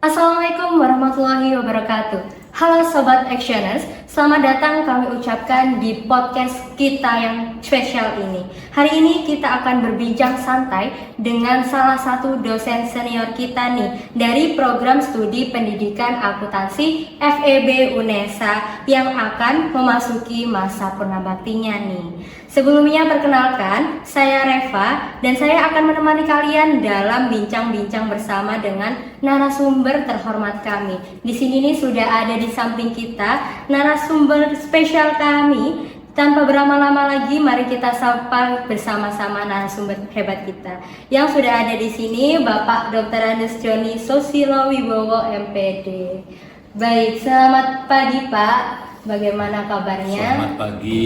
Assalamualaikum warahmatullahi wabarakatuh. Halo Sobat Actioners, selamat datang kami ucapkan di podcast kita yang spesial ini. Hari ini kita akan berbincang santai dengan salah satu dosen senior kita nih dari program studi pendidikan akuntansi FEB UNESA yang akan memasuki masa purnabaktinya nih. Sebelumnya perkenalkan, saya Reva dan saya akan menemani kalian dalam bincang-bincang bersama dengan narasumber terhormat kami. Di sini nih sudah ada di samping kita narasumber spesial kami. Tanpa berlama-lama lagi, mari kita sapa bersama-sama narasumber hebat kita. Yang sudah ada di sini Bapak Dr. Andes Joni Susilo Wibowo MPD. Baik, selamat pagi Pak. Bagaimana kabarnya? Selamat pagi,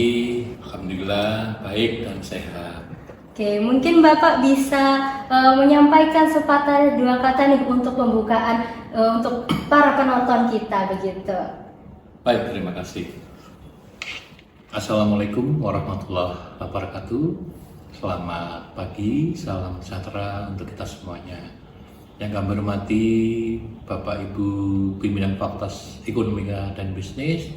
alhamdulillah baik dan sehat. Oke, mungkin Bapak bisa menyampaikan sepatah dua kata nih untuk pembukaan untuk para penonton kita begitu. Baik, terima kasih. Assalamualaikum warahmatullahi wabarakatuh. Selamat pagi, salam sejahtera untuk kita semuanya. Yang kami hormati Bapak Ibu pimpinan Fakultas Ekonomika dan Bisnis,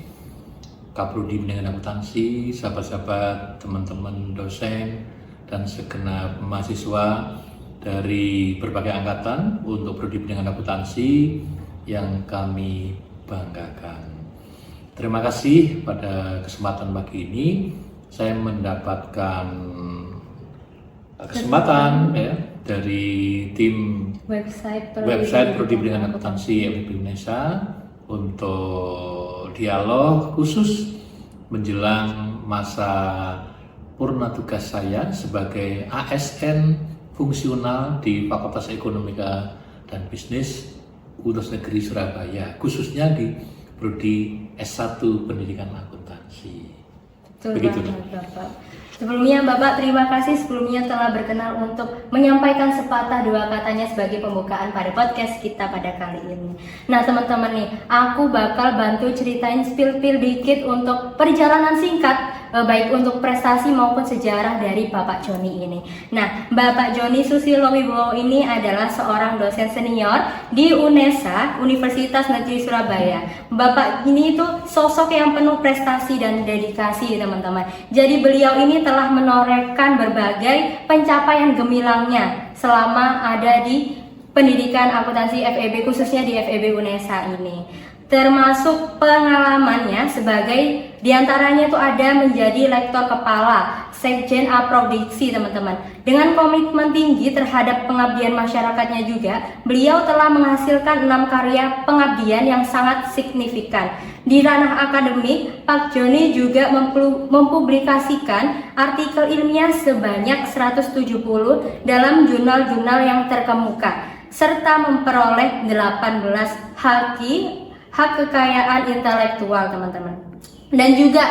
Kaprodi Pendidikan Akuntansi, sahabat-sahabat, teman-teman dosen, dan segenap mahasiswa dari berbagai angkatan untuk Prodi Pendidikan Akuntansi yang kami banggakan. Terima kasih pada kesempatan pagi ini saya mendapatkan kesempatan ya dari tim website Prodi Pendidikan Akuntansi FEB UNESA untuk dialog khusus menjelang masa purna tugas saya sebagai ASN fungsional di Fakultas Ekonomika dan Bisnis Universitas Negeri Surabaya, khususnya di Prodi S1 Pendidikan Akuntansi. Begitu Bapak. Sebelumnya Bapak terima kasih sebelumnya telah berkenan untuk menyampaikan sepatah dua katanya sebagai pembukaan pada podcast kita pada kali ini. Nah teman-teman nih, aku bakal bantu ceritain spill dikit untuk perjalanan singkat baik untuk prestasi maupun sejarah dari Bapak Joni ini. Nah, Bapak Joni Susilo Wibowo ini adalah seorang dosen senior di UNESA, Universitas Negeri Surabaya. Bapak ini itu sosok yang penuh prestasi dan dedikasi, teman-teman. Jadi beliau ini telah menorehkan berbagai pencapaian gemilangnya selama ada di pendidikan akuntansi FEB, khususnya di FEB UNESA ini. Termasuk pengalamannya sebagai diantaranya itu ada menjadi lektor kepala Sekjen Aprodiksi, teman-teman. Dengan komitmen tinggi terhadap pengabdian masyarakatnya juga, beliau telah menghasilkan 6 karya pengabdian yang sangat signifikan. Di ranah akademik, Pak Joni juga mempublikasikan artikel ilmiah sebanyak 170 dalam jurnal-jurnal yang terkemuka, serta memperoleh 18 hak kekayaan intelektual, teman-teman. Dan juga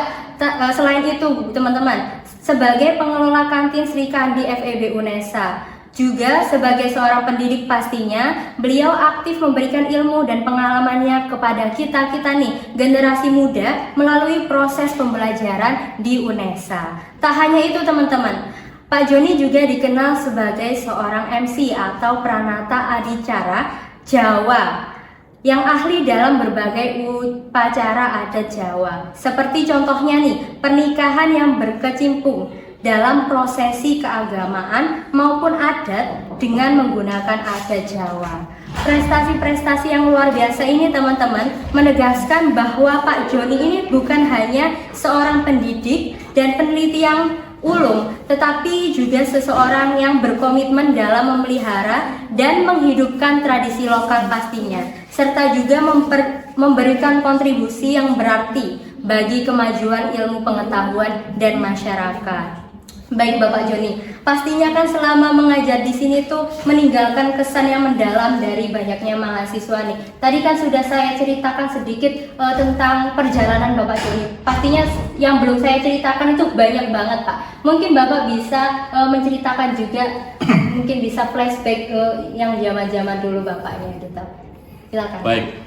selain itu, teman-teman, sebagai pengelola kantin Sri Kandi FEB UNESA, juga sebagai seorang pendidik pastinya, beliau aktif memberikan ilmu dan pengalamannya kepada kita nih, generasi muda melalui proses pembelajaran di UNESA. Tak hanya itu, teman-teman, Pak Joni juga dikenal sebagai seorang MC atau pranata adicara Jawa yang ahli dalam berbagai upacara adat Jawa. Seperti contohnya nih, pernikahan yang berkecimpung dalam prosesi keagamaan maupun adat dengan menggunakan adat Jawa. Prestasi-prestasi yang luar biasa ini, teman-teman, menegaskan bahwa Pak Joni ini bukan hanya seorang pendidik dan peneliti yang ulung, tetapi juga seseorang yang berkomitmen dalam memelihara dan menghidupkan tradisi lokal pastinya, serta juga memberikan kontribusi yang berarti bagi kemajuan ilmu pengetahuan dan masyarakat. Baik Bapak Joni, pastinya kan selama mengajar di sini tuh meninggalkan kesan yang mendalam dari banyaknya mahasiswa nih. Tadi kan sudah saya ceritakan sedikit tentang perjalanan Bapak Joni. Pastinya yang belum saya ceritakan itu banyak banget Pak. Mungkin Bapak bisa menceritakan juga, mungkin bisa flashback yang zaman-zaman dulu Bapaknya gitu. Silakan. Baik,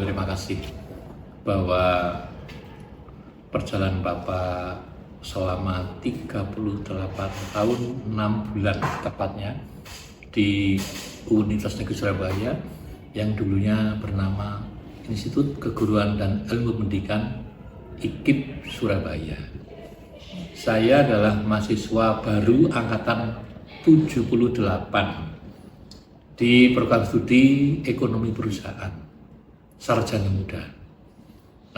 terima kasih bahwa perjalanan Bapak selama 38 tahun 6 bulan tepatnya di Universitas Negeri Surabaya yang dulunya bernama Institut Keguruan dan Ilmu Pendidikan IKIP Surabaya. Saya adalah mahasiswa baru angkatan 78 di program studi Ekonomi Perusahaan, sarjana muda.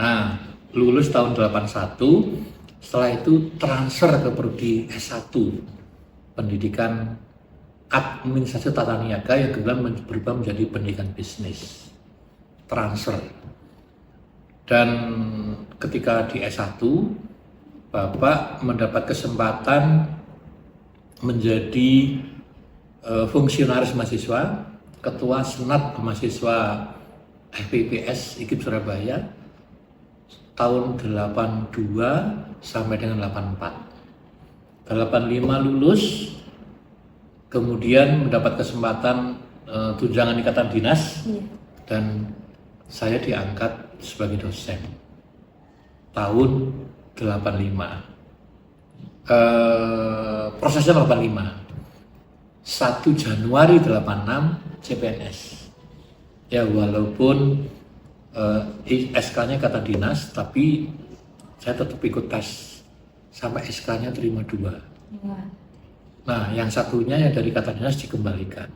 Nah, lulus tahun 81, setelah itu transfer ke prodi S1 Pendidikan Administrasi Tata Niaga yang kemudian berubah menjadi pendidikan bisnis. Transfer. Dan ketika di S1, Bapak mendapat kesempatan menjadi fungsionaris mahasiswa, ketua senat mahasiswa FPIPS IKIP Surabaya tahun 82 sampai dengan 84. 85 lulus, kemudian mendapat kesempatan tunjangan ikatan dinas, dan saya diangkat sebagai dosen tahun 85. Prosesnya 85. 1 Januari 86 CPNS. Ya, walaupun SK-nya kata dinas, tapi saya tetap ikut tes sampai SK-nya terima 2. Nah, yang satunya yang dari kata dinas dikembalikan.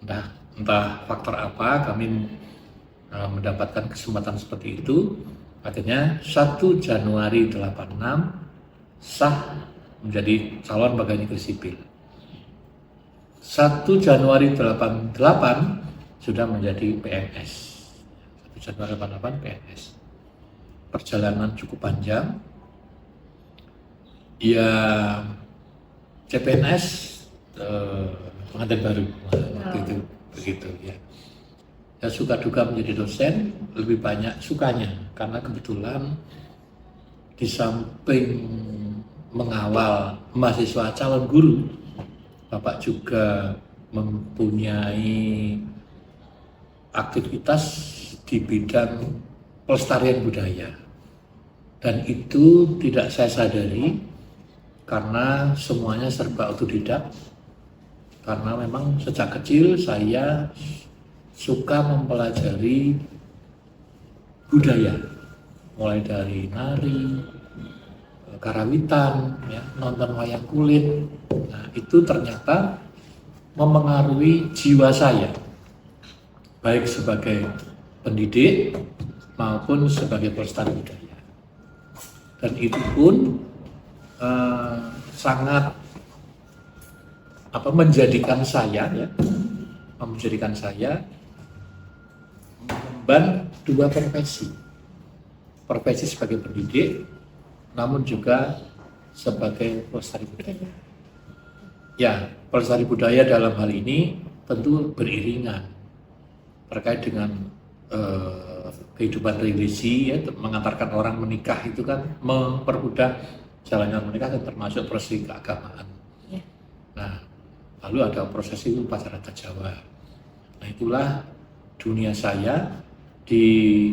Entah faktor apa kami mendapatkan kesempatan seperti itu. Akhirnya 1 Januari 86 sah menjadi calon pegawai negeri sipil. 1 Januari 88 sudah menjadi PNS. 1 Januari 88 PNS. Perjalanan cukup panjang. Ya, CPNS pengantin baru waktu itu, begitu ya. Ya, suka duka menjadi dosen, lebih banyak sukanya karena kebetulan di samping mengawal mahasiswa calon guru, Bapak juga mempunyai aktivitas di bidang pelestarian budaya, dan itu tidak saya sadari karena semuanya serba otodidak. Karena memang sejak kecil saya suka mempelajari budaya, mulai dari nari, karawitan, ya, nonton wayang kulit. Nah, itu ternyata memengaruhi jiwa saya, baik sebagai pendidik maupun sebagai pelestari budaya. Dan itu pun sangat menjadikan saya mengemban 2 profesi sebagai pendidik, namun juga sebagai pelestari budaya. Ya, pelestari budaya dalam hal ini tentu beriringan terkait dengan kehidupan religi, ya, mengantarkan orang menikah itu kan mempermudah jalannya menikah, dan termasuk prosesi keagamaan. Nah, lalu ada prosesi upacara adat Jawa. Nah, itulah dunia saya di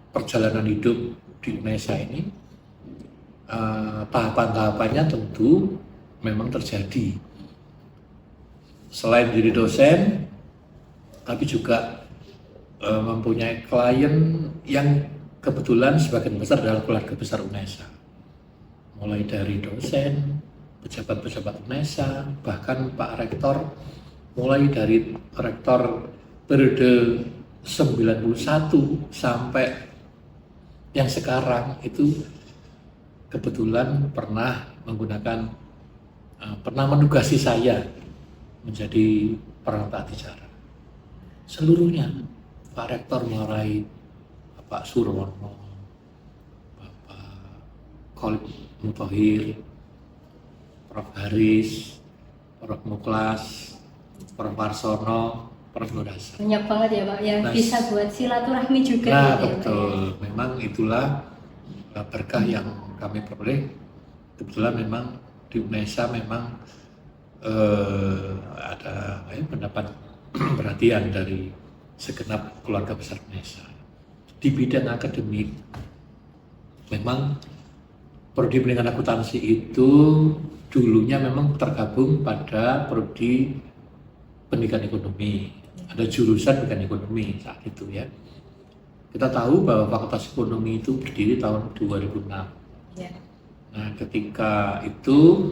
perjalanan hidup di Indonesia ini. Tahapan-tahapannya tentu memang terjadi. Selain jadi dosen, tapi juga mempunyai klien yang kebetulan sebagian besar adalah keluarga besar UNESA. Mulai dari dosen, pejabat-pejabat UNESA, bahkan Pak Rektor, mulai dari Rektor periode 91 sampai yang sekarang itu kebetulan pernah menugasi saya menjadi perantara acara. Seluruhnya, Pak Rektor mulai Bapak Surwono, Bapak Khalid Mutahir, Prof. Haris, Prof. Muklas, Prof. Warsono, Prof. Nurdasa. Banyak banget ya Pak, yang bisa buat silaturahmi juga. Nah, gitu, betul. Ya, memang itulah berkah yang kami peroleh. Kebetulan memang di Indonesia memang ada mendapat perhatian dari segenap keluarga besar Indonesia. Di bidang akademik, memang prodi pendidikan akuntansi itu dulunya memang tergabung pada prodi pendidikan ekonomi. Ada ada jurusan bukan ekonomi saat itu ya. Kita tahu bahwa Fakultas Ekonomi itu berdiri tahun 2006. Ya. Nah, ketika itu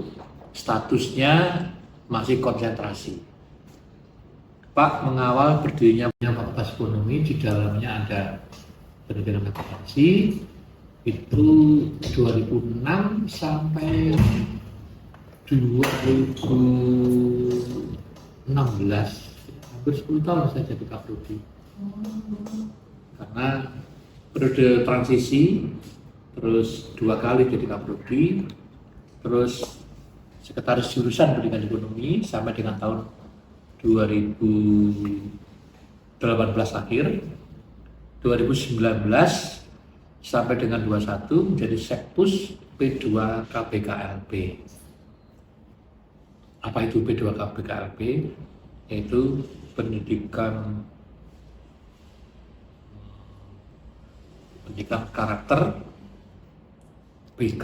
statusnya masih konsentrasi. Pak mengawal berdirinya Fakultas Ekonomi, di dalamnya ada pendidikan akuntansi, itu 2006 sampai 2016, hampir 10 tahun saya jadi kaprodi. Karena periode transisi, terus 2 kali jadi kaprodi, terus sekretaris jurusan pendidikan ekonomi sampai dengan tahun 2018 akhir, 2019 sampai dengan 21 menjadi Sekpus P2 KBKLB. Apa itu P2 KBKLB? Yaitu pendidikan karakter, BK,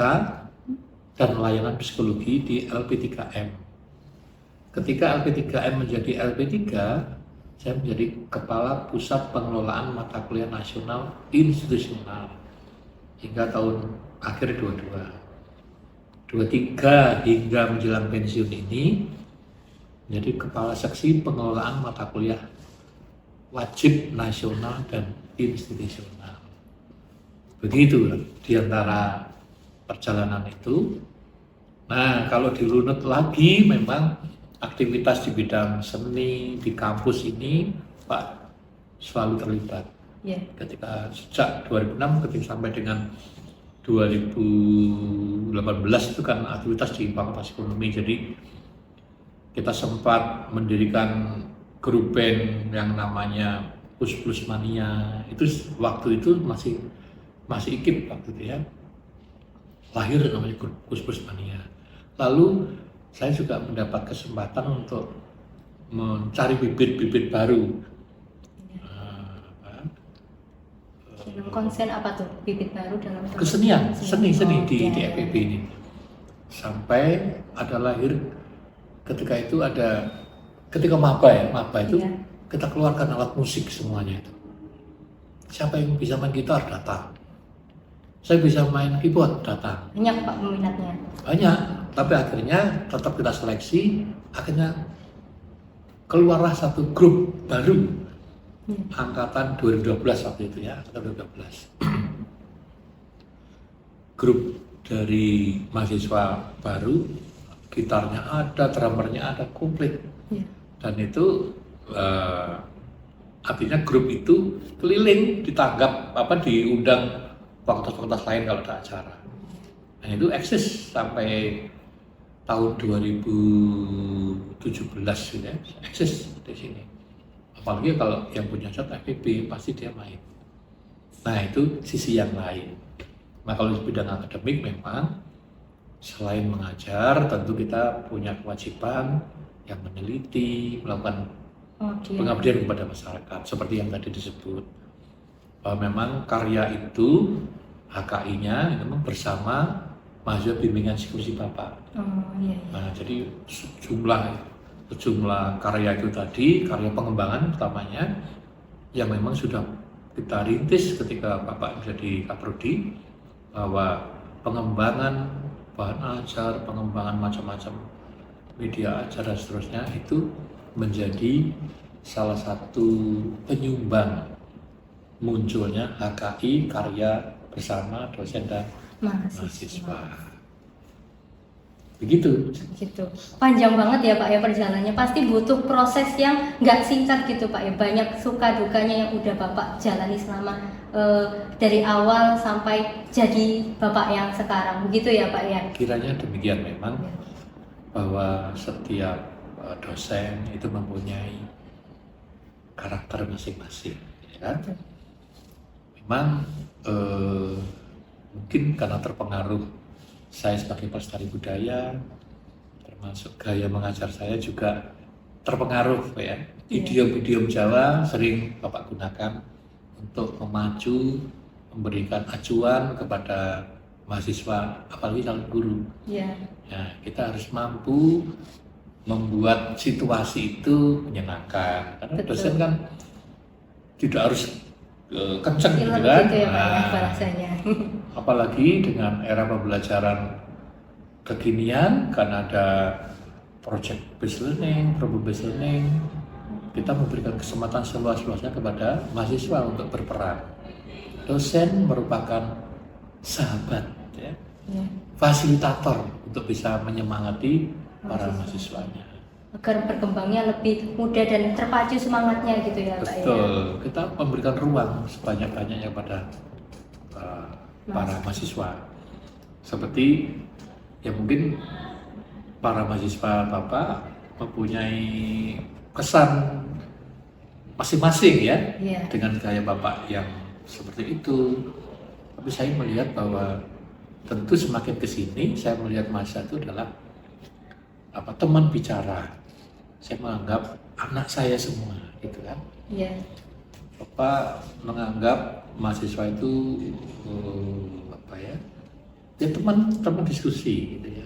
dan layanan psikologi di LP3M. Ketika LP3M menjadi LP3, saya menjadi Kepala Pusat Pengelolaan Mata Kuliah Nasional Institusional hingga tahun akhir 23 hingga menjelang pensiun ini menjadi Kepala Seksi Pengelolaan Mata Kuliah Wajib Nasional dan Institusional. Begitu di antara perjalanan itu. Nah, kalau dirunut lagi, memang aktivitas di bidang seni di kampus ini Pak selalu terlibat. Yeah. Ketika sejak 2006 ketika sampai dengan 2018 itu kan aktivitas di Fakultas Ekonomi. Jadi kita sempat mendirikan grup band yang namanya Plus Mania. Itu waktu itu masih IKIP waktu itu ya, lahir namanya Plus Mania. Lalu saya juga mendapat kesempatan untuk mencari bibit-bibit baru. Dalam konsen apa tuh bibit baru dalam kesenian, seni di ya. FEB ini. Sampai ada lahir ketika itu ketika maba itu ya. Kita keluarkan alat musik semuanya itu. Siapa yang bisa main gitar datang. Saya bisa main keyboard datang. Banyak Pak peminatnya. Banyak, tapi akhirnya tetap kita seleksi, akhirnya keluarlah satu grup baru. Angkatan 2012 waktu itu ya, angkatan 2012. Grup dari mahasiswa baru, gitarnya ada, drummernya ada, komplit. Ya. Dan itu artinya grup itu keliling, diundang fakultas-fakultas lain kalau ada acara. Nah itu eksis sampai tahun 2017 ya, eksis di sini. Apalagi kalau yang punya zat FEB pasti dia main. Nah itu sisi yang lain. Nah kalau di bidang akademik memang selain mengajar, tentu kita punya kewajiban yang meneliti, melakukan pengabdian kepada masyarakat seperti yang tadi disebut. Memang karya itu HKI-nya itu bersama mahasiswa bimbingan psikologi Bapak. Iya. Nah, jadi sejumlah karya itu tadi, karya pengembangan utamanya yang memang sudah kita rintis ketika Bapak menjadi kaprodi, bahwa pengembangan bahan ajar, pengembangan macam-macam media ajar dan seterusnya itu menjadi salah satu penyumbang munculnya HKI karya bersama dosen dan mahasiswa. Begitu. Gitu. Panjang banget ya Pak ya perjalanannya. Pasti butuh proses yang nggak singkat gitu Pak ya. Banyak suka dukanya yang udah Bapak jalani selama dari awal sampai jadi Bapak yang sekarang. Begitu ya Pak ya. Kiranya demikian memang bahwa setiap dosen itu mempunyai karakter masing-masing, ya kan? Memang mungkin karena terpengaruh saya sebagai pelestari budaya, termasuk gaya mengajar saya juga terpengaruh ya. Idiom-idiom Jawa sering Bapak gunakan untuk memacu, memberikan acuan kepada mahasiswa, apalagi calon guru. Yeah. Ya, kita harus mampu membuat situasi itu menyenangkan. Karena Betul. dosen kan tidak harus kenceng gitu Film kan. gitu ya Pak ya Nah, bahasanya. apalagi dengan era pembelajaran kekinian, karena ada project based learning, problem based learning, kita memberikan kesempatan seluas-luasnya kepada mahasiswa untuk berperan. Dosen merupakan sahabat, ya, Ya. fasilitator untuk bisa menyemangati para mahasiswanya. Agar berkembangnya lebih mudah dan terpacu semangatnya gitu ya Pak ya. Betul, kita memberikan ruang sebanyak-banyaknya pada para mahasiswa. Seperti ya mungkin para mahasiswa Bapak mempunyai kesan masing-masing ya, Iya. dengan gaya Bapak yang seperti itu. Tapi saya melihat bahwa tentu semakin ke sini saya melihat masa itu adalah teman bicara. Saya menganggap anak saya semua, gitu kan. Iya. Bapak menganggap mahasiswa itu ya teman diskusi, gitu ya.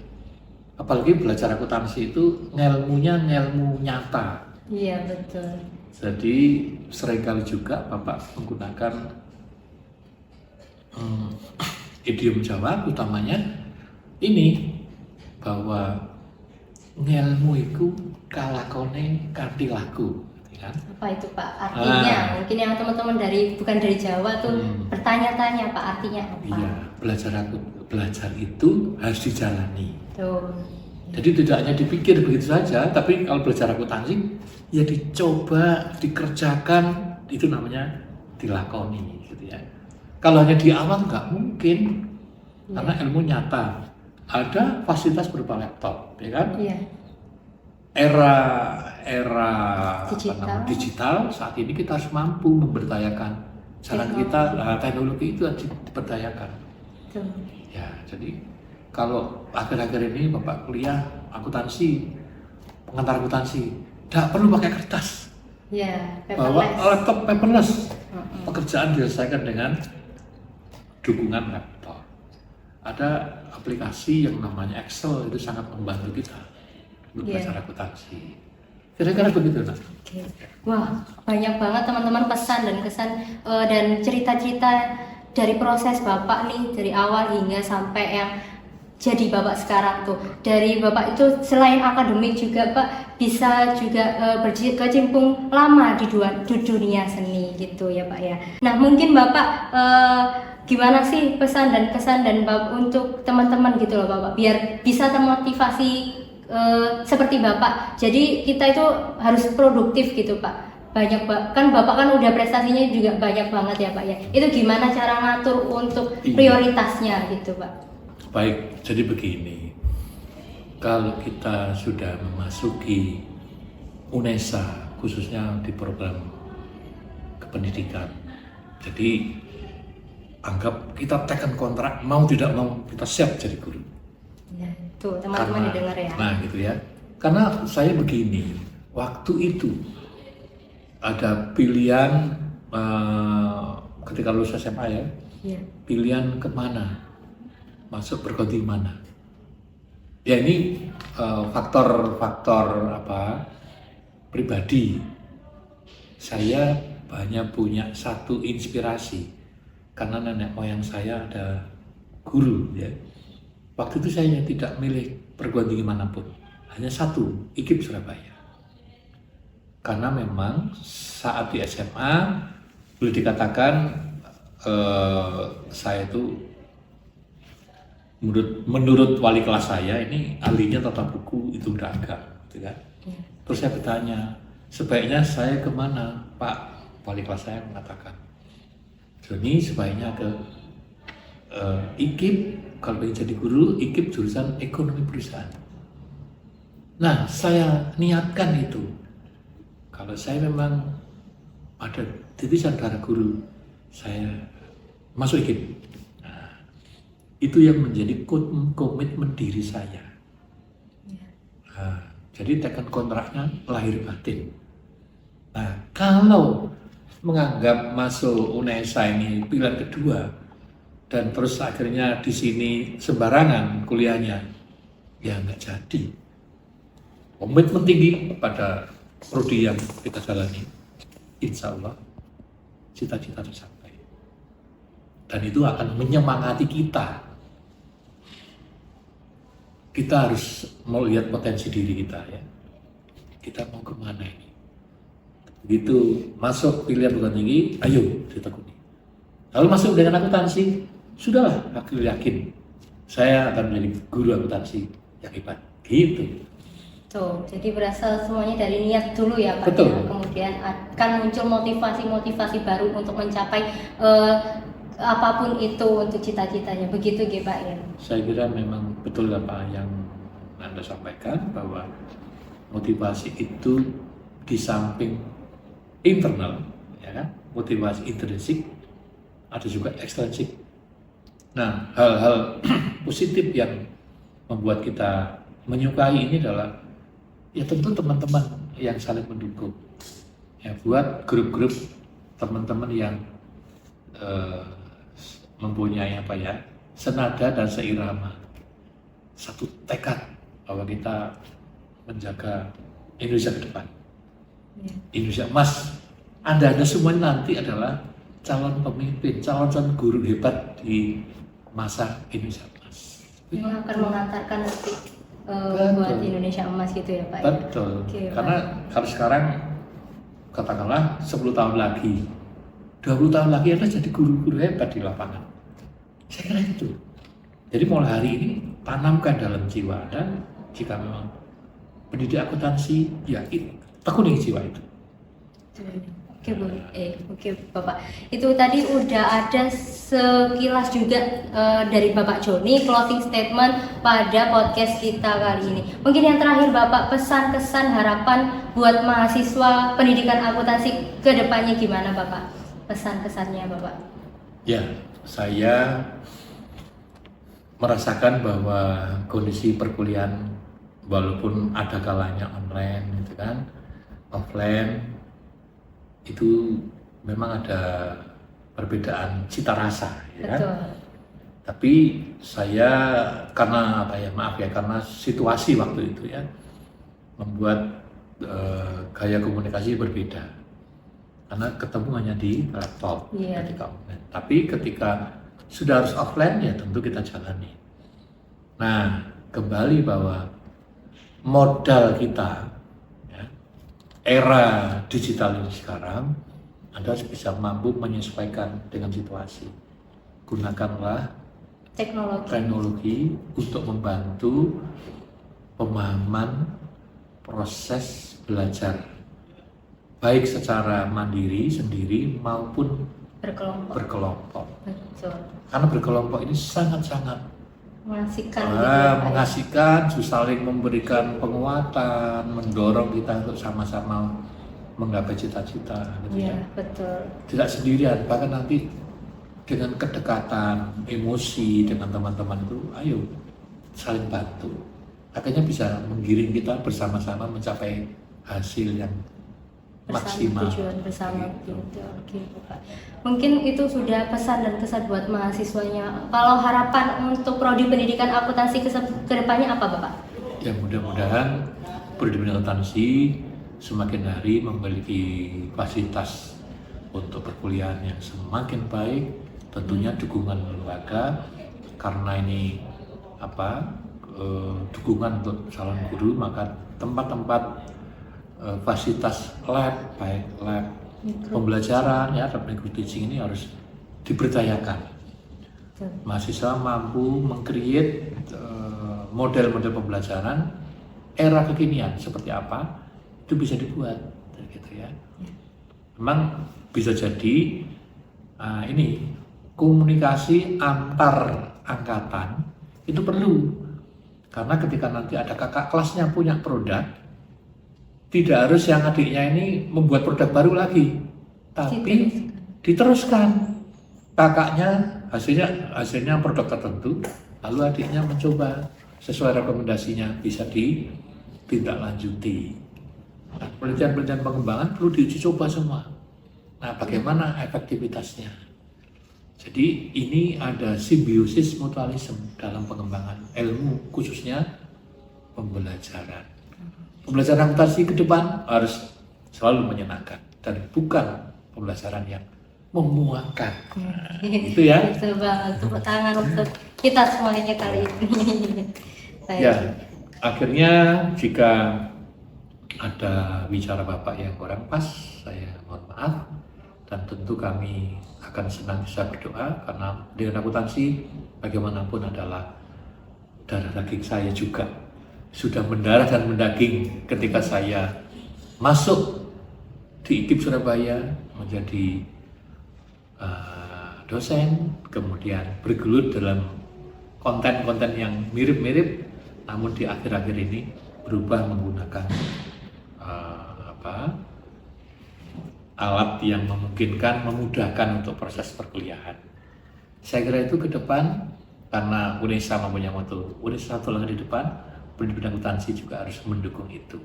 Apalagi belajar akuntansi itu ngelmunya ngelmu nyata. Iya betul. Jadi seringkali juga Bapak menggunakan idiom Jawa, utamanya ini, bahwa ngelmu itu kalakone kanthi laku, kan? Apa itu Pak artinya? Mungkin yang teman-teman bukan dari Jawa tuh bertanya-tanya Pak artinya apa? Iya, belajar itu harus dijalani. Tuh. Jadi tidak hanya dipikir begitu saja, tapi kalau belajar akuntansi ya dicoba, dikerjakan, itu namanya dilakoni, gitu ya. Kalau hanya di awal nggak mungkin, karena ilmu nyata. Ada fasilitas berupa laptop, ya kan? Iya. Era Digital. saat ini kita harus mampu memberdayakan jalan kita, teknologi itu harus diberdayakan. Tuh. Ya, jadi kalau akhir-akhir ini Bapak kuliah akuntansi, pengantar akuntansi, tidak perlu pakai kertas, Iya, bawa paperless. laptop paperless. Pekerjaan diselesaikan dengan dukungan laptop. Ada aplikasi yang namanya Excel, itu sangat membantu kita untuk belajar akuntansi. Kira-kira begitu, Nak. Oke. Wah, banyak banget teman-teman pesan dan kesan dan cerita-cerita dari proses Bapak nih dari awal hingga sampai yang jadi Bapak sekarang tuh. Dari Bapak itu selain akademik juga Pak bisa juga berkecimpung lama di dunia seni gitu ya Pak ya. Nah, mungkin Bapak gimana sih pesan dan kesan dan untuk teman-teman gitu loh Bapak biar bisa termotivasi seperti Bapak. Jadi kita itu harus produktif gitu Pak. Banyak kan Bapak kan udah prestasinya juga banyak banget ya Pak ya. Itu gimana cara ngatur untuk prioritasnya gitu Pak? Baik, jadi begini. Kalau kita sudah memasuki UNESA, khususnya di program kependidikan, jadi anggap kita tekan kontrak, mau tidak mau kita siap jadi guru. Ya, tuh teman-teman didengar ya. Nah gitu ya, karena saya begini, waktu itu ada pilihan ketika lulus SMA ya, pilihan kemana, masuk perguruan mana. Ya ini faktor pribadi. Saya banyak punya satu inspirasi karena nenek moyang saya ada guru ya. Waktu itu saya tidak milih perguruan tinggi manapun, hanya satu, IKIP Surabaya. Karena memang saat di SMA boleh dikatakan saya itu menurut wali kelas saya ini ahlinya tata buku itu udah agak, gitu kan? Terus saya bertanya, sebaiknya saya kemana, Pak? Wali kelas saya mengatakan, Joni sebaiknya ke IKIP, kalau ingin jadi guru, IKIP jurusan ekonomi perusahaan. Nah, saya niatkan itu. Kalau saya memang ada titisan darah guru, saya masuk IKIP. Nah, itu yang menjadi komitmen diri saya. Nah, jadi tekan kontraknya lahir batin. Nah, kalau menganggap masuk UNESA ini pilihan kedua, dan terus akhirnya di sini sembarangan kuliahnya, ya nggak jadi. komitmen tinggi pada prodi yang kita jalani, insya Allah cita-cita tercapai. Dan itu akan menyemangati kita. Kita harus melihat potensi diri kita ya. Kita mau kemana ini? Begitu masuk pilihan perguruan tinggi, ayo ditekuni. Lalu masuk dengan akuntansi, sudahlah, aku yakin saya akan menjadi guru akuntansi yang hebat. Gitu. Tuh, jadi berasal semuanya dari niat dulu ya Pak. Betul. Ya? Kemudian akan muncul motivasi-motivasi baru untuk mencapai apapun itu untuk cita-citanya. Begitu ya Pak ya. Saya kira memang betul apa yang Anda sampaikan, bahwa motivasi itu di samping internal, ya kan? Motivasi intrinsik, ada juga ekstrinsik. Nah, hal-hal positif yang membuat kita menyukai ini adalah ya tentu teman-teman yang saling mendukung. Ya, buat grup-grup teman-teman yang mempunyai apa ya, senada dan seirama, satu tekad bahwa kita menjaga Indonesia ke depan, Indonesia emas. Anda semuanya nanti adalah calon pemimpin, calon guru hebat di masa Indonesia emas. Yang akan mengantarkan nanti buat Indonesia emas gitu ya Pak. Betul. Ya? Karena kalau sekarang katakanlah 10 tahun lagi, 20 tahun lagi Anda jadi guru-guru hebat di lapangan. Saya kira itu. Jadi mulai hari ini tanamkan dalam jiwa Anda, jika memang pendidik akuntansi, ya tekuni jiwa itu. Oke Bapak. Itu tadi udah ada sekilas juga dari Bapak Joni closing statement pada podcast kita kali ini. Mungkin yang terakhir Bapak, pesan kesan harapan buat mahasiswa pendidikan akuntansi ke depannya gimana Bapak? Pesan kesannya Bapak. Ya, saya merasakan bahwa kondisi perkuliahan walaupun ada kalanya online gitu kan, offline itu memang ada perbedaan cita rasa, ya kan? Tapi saya karena karena situasi waktu itu ya membuat gaya komunikasi berbeda. Karena ketemu hanya di laptop, ketika online. Tapi ketika sudah harus offline ya tentu kita jalani. Nah, kembali bahwa modal kita era digital ini sekarang, Anda bisa mampu menyesuaikan dengan situasi. Gunakanlah teknologi untuk membantu pemahaman proses belajar, baik secara mandiri sendiri maupun berkelompok. Betul. Karena berkelompok ini sangat-sangat mengasihkan, saling memberikan penguatan, mendorong kita untuk sama-sama menggapai cita-cita. Gitu ya. Betul. Tidak sendirian, bahkan nanti dengan kedekatan, emosi dengan teman-teman itu, ayo saling bantu. Akhirnya bisa menggiring kita bersama-sama mencapai hasil yang maksimal. Tujuan bersama gitu. Oke, Pak. Mungkin itu sudah pesan dan kesan buat mahasiswanya. Kalau harapan untuk prodi pendidikan akuntansi ke depannya apa, Bapak? Ya, mudah-mudahan prodi pendidikan akuntansi semakin hari memiliki fasilitas untuk perkuliahan yang semakin baik, tentunya dukungan lembaga, karena ini dukungan untuk calon guru, maka tempat-tempat fasilitas lab, baik lab pembelajaran ya, lab micro teaching ini harus diberdayakan. Mahasiswa mampu meng-create model-model pembelajaran era kekinian seperti apa, itu bisa dibuat gitu ya. Memang bisa jadi ini komunikasi antar angkatan itu perlu, karena ketika nanti ada kakak kelasnya punya produk, tidak harus yang adiknya ini membuat produk baru lagi, tapi diteruskan. Kakaknya hasilnya produk tertentu, lalu adiknya mencoba sesuai rekomendasinya, bisa ditindaklanjuti. Nah, penelitian-penelitian pengembangan perlu diuji coba semua. Nah, bagaimana efektivitasnya? Jadi ini ada simbiosis mutualisme dalam pengembangan ilmu, khususnya pembelajaran. Pembelajaran akuntansi ke depan harus selalu menyenangkan dan bukan pembelajaran yang memuakkan. Nah, itu ya. Betul banget. Tepuk tangan untuk kita semuanya kali ini. Baik. Ya, akhirnya jika ada bicara Bapak yang kurang pas, saya mohon maaf. Dan tentu kami akan senantiasa berdoa karena dengan akuntansi bagaimanapun adalah darah daging saya juga. Sudah mendarah dan mendaging ketika saya masuk di IKIP Surabaya menjadi dosen, kemudian bergelut dalam konten-konten yang mirip-mirip, namun di akhir-akhir ini berubah menggunakan alat yang memungkinkan, memudahkan untuk proses perkuliahan. Saya kira itu ke depan, karena UNESA mempunyai moto UNESA tulang di depan, pendidikan akuntansi juga harus mendukung itu.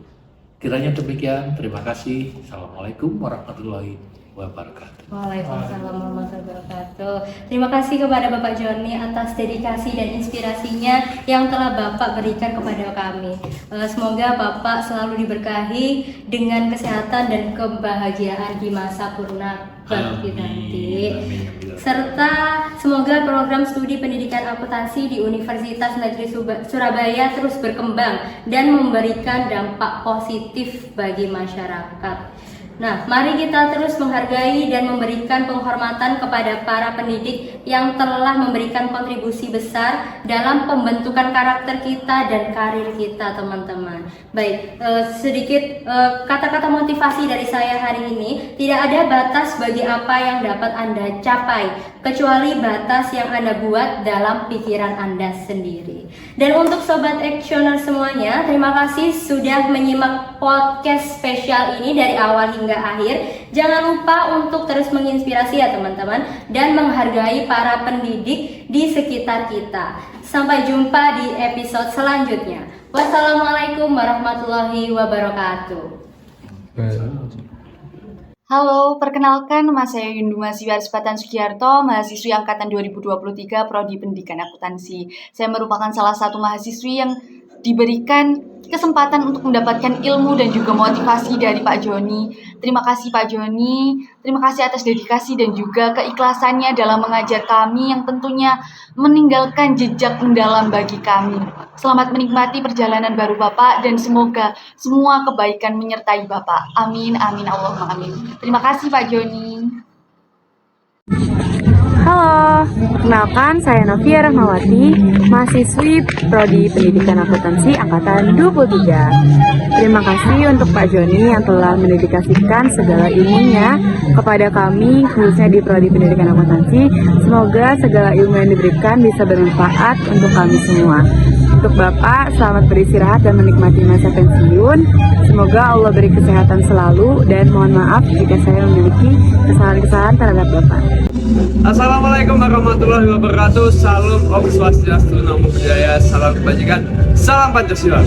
Kiranya demikian, terima kasih. Assalamualaikum warahmatullahi wabarakatuh. Waalaikumsalam warahmatullahi wabarakatuh. Terima kasih kepada Bapak Joni atas dedikasi dan inspirasinya yang telah Bapak berikan kepada kami. Semoga Bapak selalu diberkahi dengan kesehatan dan kebahagiaan di masa purna bakti nanti. Serta semoga program studi pendidikan akuntansi di Universitas Negeri Surabaya terus berkembang dan memberikan dampak positif bagi masyarakat. Nah, mari kita terus menghargai dan memberikan penghormatan kepada para pendidik yang telah memberikan kontribusi besar dalam pembentukan karakter kita dan karir kita, teman-teman. Baik, sedikit kata-kata motivasi dari saya hari ini. Tidak ada batas bagi apa yang dapat Anda capai, kecuali batas yang Anda buat dalam pikiran Anda sendiri. Dan untuk Sobat Actioner semuanya, terima kasih sudah menyimak podcast spesial ini dari awal hingga akhir. Jangan lupa untuk terus menginspirasi ya teman-teman, dan menghargai para pendidik di sekitar kita. Sampai jumpa di episode selanjutnya. Wassalamualaikum warahmatullahi wabarakatuh. Halo, perkenalkan nama saya Yunduma Siwarisbatan Sugiarto, mahasiswi angkatan 2023 Prodi Pendidikan Akuntansi. Saya merupakan salah satu mahasiswi yang diberikan kesempatan untuk mendapatkan ilmu dan juga motivasi dari Pak Joni. Terima kasih Pak Joni, terima kasih atas dedikasi dan juga keikhlasannya dalam mengajar kami yang tentunya meninggalkan jejak mendalam bagi kami. Selamat menikmati perjalanan baru Bapak dan semoga semua kebaikan menyertai Bapak. Amin, amin, Allahumma amin. Terima kasih Pak Joni. Halo, perkenalkan saya Novia Rahmawati, mahasiswi Prodi Pendidikan Akuntansi Angkatan 23. Terima kasih untuk Pak Joni yang telah mendedikasikan segala ilmunya kepada kami, khususnya di Prodi Pendidikan Akuntansi. Semoga segala ilmu yang diberikan bisa bermanfaat untuk kami semua. Untuk Bapak, selamat beristirahat dan menikmati masa pensiun. Semoga Allah beri kesehatan selalu dan mohon maaf jika saya memiliki kesalahan-kesalahan terhadap Bapak. Assalamualaikum warahmatullahi wabarakatuh. Salam Om Swastiastu, Namo Buddhaya, salam kebajikan, salam Pancasila.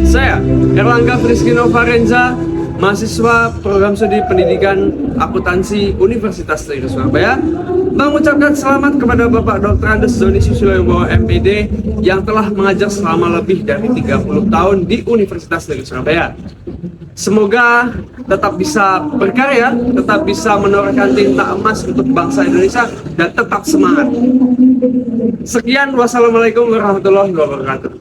Saya Erlangga Friski Novarenza, mahasiswa program studi pendidikan akuntansi Universitas Negeri Surabaya, mengucapkan selamat kepada Bapak Dr. Andes Doni Susilo MPD yang telah mengajar selama lebih dari 30 tahun di Universitas Negeri Surabaya. Semoga tetap bisa berkarya, tetap bisa menorehkan tinta emas untuk bangsa Indonesia dan tetap semangat. Sekian, wassalamualaikum warahmatullahi wabarakatuh.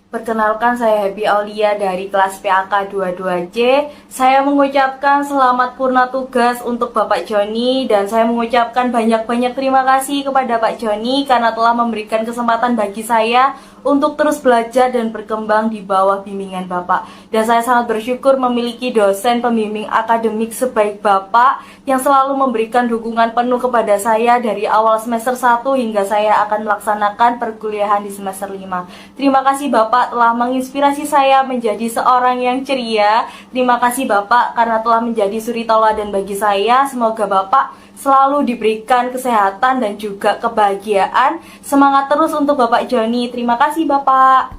Perkenalkan, saya Happy Aulia dari kelas PAK 22C. Saya mengucapkan selamat purna tugas untuk Bapak Joni dan saya mengucapkan banyak-banyak terima kasih kepada Pak Joni karena telah memberikan kesempatan bagi saya untuk terus belajar dan berkembang di bawah bimbingan Bapak. Dan saya sangat bersyukur memiliki dosen pembimbing akademik sebaik Bapak yang selalu memberikan dukungan penuh kepada saya dari awal semester 1 hingga saya akan melaksanakan perkuliahan di semester 5. Terima kasih Bapak telah menginspirasi saya menjadi seorang yang ceria. Terima kasih Bapak karena telah menjadi suri tauladan bagi saya. Semoga Bapak selalu diberikan kesehatan dan juga kebahagiaan. Semangat terus untuk Bapak Joni. Terima kasih Bapak.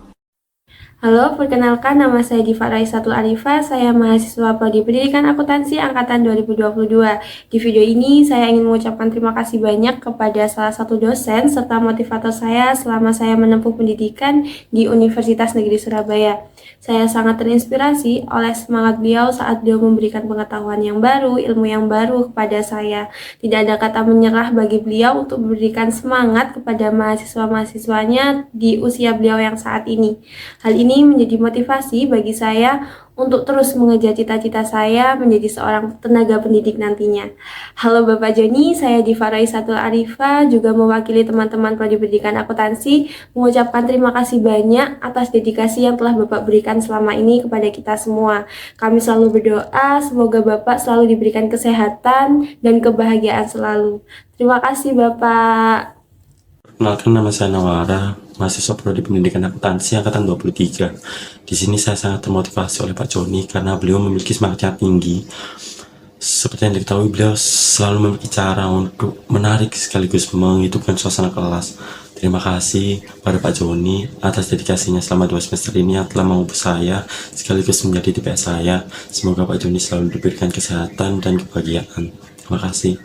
Halo, perkenalkan nama saya Diva Raisatul Arifah, saya mahasiswa Prodi Pendidikan Akuntansi Angkatan 2022. Di video ini saya ingin mengucapkan terima kasih banyak kepada salah satu dosen serta motivator saya selama saya menempuh pendidikan di Universitas Negeri Surabaya. Saya sangat terinspirasi oleh semangat beliau saat beliau memberikan pengetahuan yang baru, ilmu yang baru kepada saya. Tidak ada kata menyerah bagi beliau untuk memberikan semangat kepada mahasiswa-mahasiswanya di usia beliau yang saat ini. Hal ini menjadi motivasi bagi saya untuk terus mengejar cita-cita saya menjadi seorang tenaga pendidik nantinya. Halo Bapak Joni, saya Diva Raisatul Arifah, juga mewakili teman-teman Prodi Pendidikan Akuntansi, mengucapkan terima kasih banyak atas dedikasi yang telah Bapak berikan selama ini kepada kita semua. Kami selalu berdoa, semoga Bapak selalu diberikan kesehatan dan kebahagiaan selalu. Terima kasih Bapak. Perkenalkan, nama saya Nawara, mahasiswa Prodi Pendidikan Akuntansi Angkatan 23. Di sini saya sangat termotivasi oleh Pak Joni karena beliau memiliki semangat yang tinggi. Seperti yang diketahui, beliau selalu memiliki cara untuk menarik sekaligus menghidupkan suasana kelas. Terima kasih pada Pak Joni atas dedikasinya selama 2 semester ini yang telah mengubah saya sekaligus menjadi DPS saya. Semoga Pak Joni selalu diberikan kesehatan dan kebahagiaan. Terima kasih.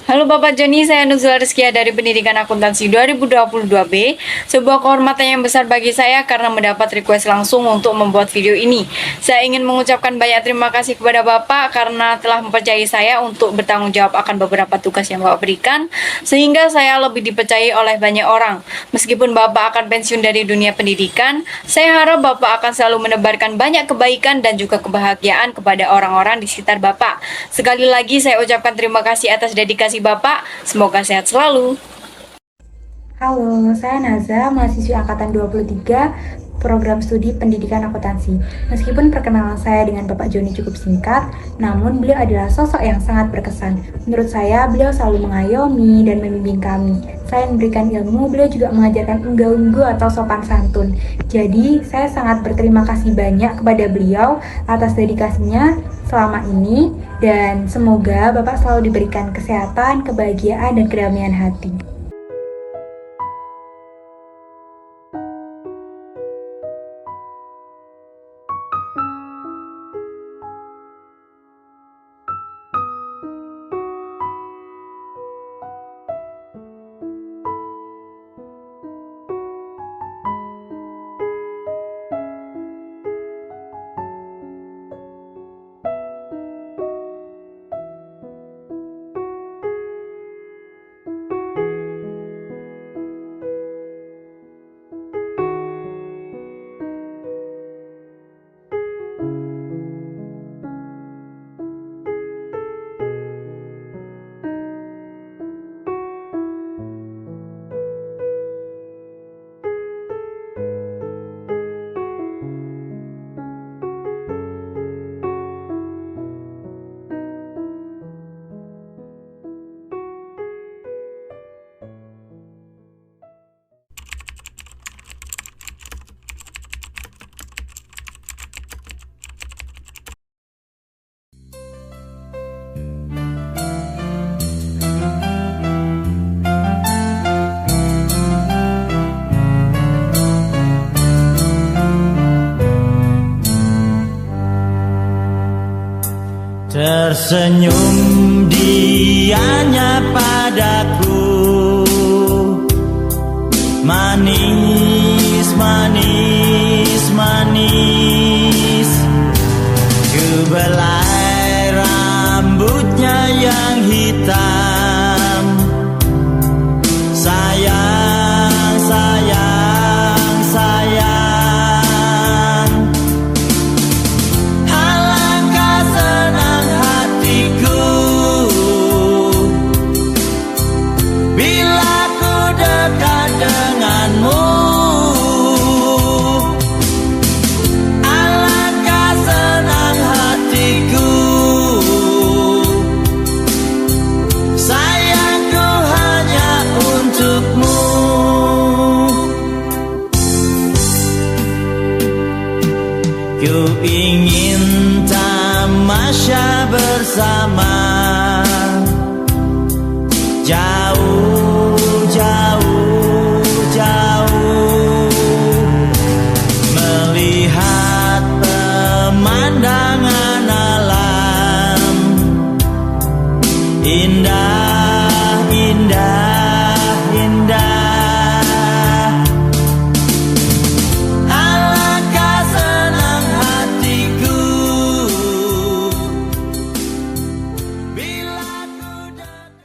Halo Bapak Joni, saya Nuzula Rizkia dari Pendidikan Akuntansi 2022B. Sebuah kehormatan yang besar bagi saya karena mendapat request langsung untuk membuat video ini. Saya ingin mengucapkan banyak terima kasih kepada Bapak karena telah mempercayai saya untuk bertanggung jawab akan beberapa tugas yang Bapak berikan, sehingga saya lebih dipercayai oleh banyak orang. Meskipun Bapak akan pensiun dari dunia pendidikan, saya harap Bapak akan selalu menebarkan banyak kebaikan dan juga kebahagiaan kepada orang-orang di sekitar Bapak. Sekali lagi saya ucapkan terima kasih atas dedikasi Bapak, semoga sehat selalu. Halo, saya Naza, mahasiswi Angkatan 23, Program Studi Pendidikan Akuntansi. Meskipun perkenalan saya dengan Bapak Joni cukup singkat, namun beliau adalah sosok yang sangat berkesan. Menurut saya, beliau selalu mengayomi dan membimbing kami. Selain memberikan ilmu, beliau juga mengajarkan unggu-unggu atau sopan santun. Jadi, saya sangat berterima kasih banyak kepada beliau atas dedikasinya selama ini, dan semoga Bapak selalu diberikan kesehatan, kebahagiaan, dan kedamaian hati. Tersenyum dianya padaku, manis, manis, manis. Kebelai rambutnya yang hitam, sayang, sayang, sayang. Alangkah senang hatiku bila ku dekat denganmu. Alangkah senang hatiku, sayangku hanya untukmu. Ku ingin tamasya bersama, jauh, jauh, jauh, Indah, indah, indah. Alangkah senang hatiku bila ku datang.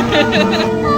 Ha ha ha!